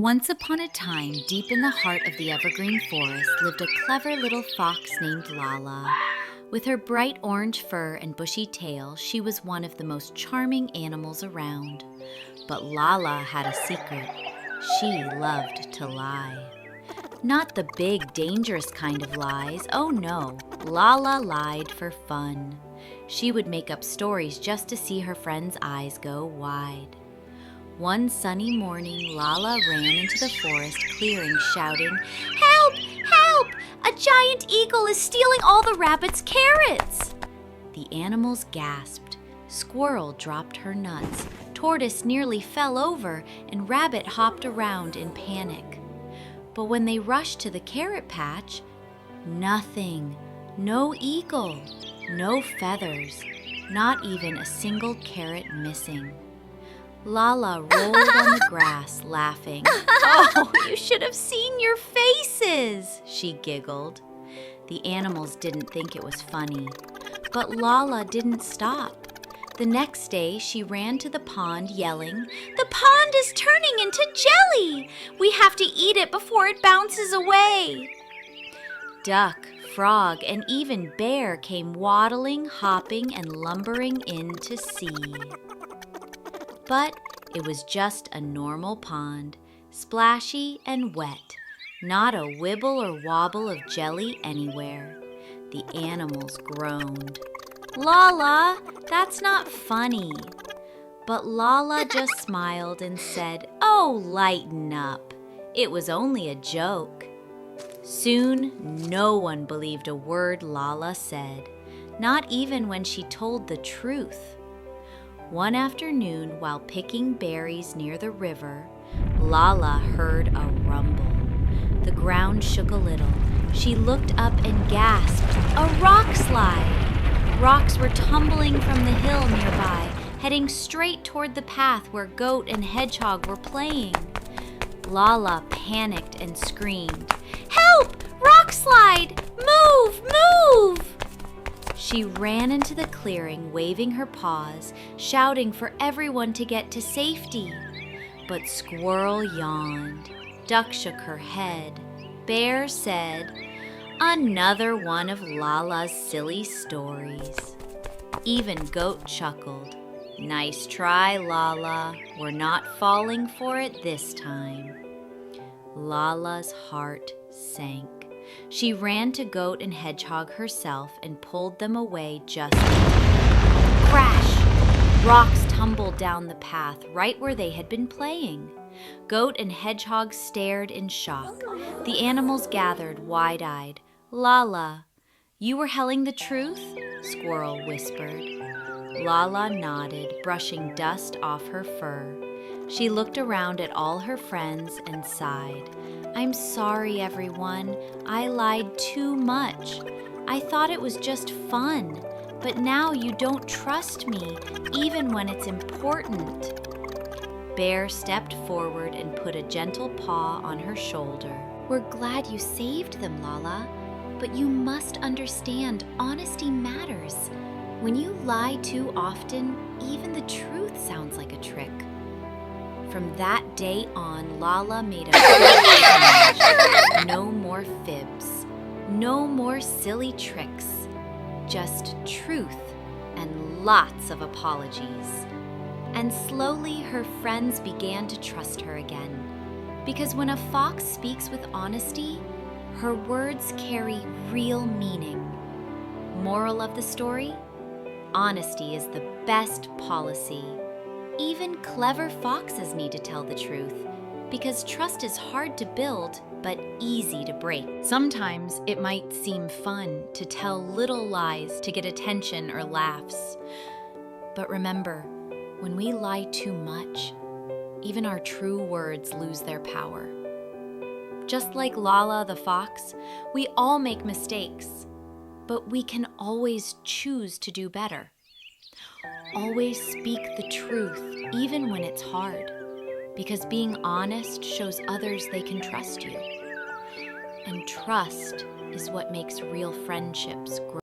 Once upon a time, deep in the heart of the Evergreen Forest, lived a clever little fox named Lala. With her bright orange fur and bushy tail, she was one of the most charming animals around. But Lala had a secret. She loved to lie. Not the big, dangerous kind of lies. Oh no, Lala lied for fun. She would make up stories just to see her friends' eyes go wide. One sunny morning, Lala ran into the forest clearing, shouting, "Help! Help! A giant eagle is stealing all the rabbits' carrots!" The animals gasped. Squirrel dropped her nuts. Tortoise nearly fell over, and Rabbit hopped around in panic. But when they rushed to the carrot patch, nothing. No eagle, no feathers, not even a single carrot missing. Lala rolled on the grass, laughing. "Oh, you should have seen your faces," she giggled. The animals didn't think it was funny, but Lala didn't stop. The next day, she ran to the pond yelling, "The pond is turning into jelly! We have to eat it before it bounces away!" Duck, frog, and even bear came waddling, hopping, and lumbering in to see. But it was just a normal pond, splashy and wet, not a wibble or wobble of jelly anywhere. The animals groaned. "Lala, that's not funny." But Lala just smiled and said, "Oh, lighten up. It was only a joke." Soon, no one believed a word Lala said, not even when she told the truth. One afternoon, while picking berries near the river, Lala heard a rumble. The ground shook a little. She looked up and gasped, "A rock slide!" Rocks were tumbling from the hill nearby, heading straight toward the path where Goat and Hedgehog were playing. Lala panicked and screamed, "Help! Rock slide! Move! Move!" She ran into the clearing, waving her paws, shouting for everyone to get to safety. But Squirrel yawned. Duck shook her head. Bear said, "Another one of Lala's silly stories." Even Goat chuckled. "Nice try, Lala. We're not falling for it this time." Lala's heart sank. She ran to Goat and Hedgehog herself and pulled them away just then. Crash! Rocks tumbled down the path right where they had been playing. Goat and Hedgehog stared in shock. The animals gathered wide-eyed. "Lala, you were telling the truth?" Squirrel whispered. Lala nodded, brushing dust off her fur. She looked around at all her friends and sighed. "I'm sorry, everyone. I lied too much. I thought it was just fun, but now you don't trust me, even when it's important." Bear stepped forward and put a gentle paw on her shoulder. "We're glad you saved them, Lala, but you must understand honesty matters. When you lie too often, even the truth sounds like a trick." From that day on, Lala made a change. No more fibs, no more silly tricks, just truth and lots of apologies. And slowly her friends began to trust her again. Because when a fox speaks with honesty, her words carry real meaning. Moral of the story? Honesty is the best policy. Even clever foxes need to tell the truth, because trust is hard to build, but easy to break. Sometimes it might seem fun to tell little lies to get attention or laughs. But remember, when we lie too much, even our true words lose their power. Just like Lala the fox, we all make mistakes, but we can always choose to do better. Always speak the truth, even when it's hard, because being honest shows others they can trust you. And trust is what makes real friendships grow.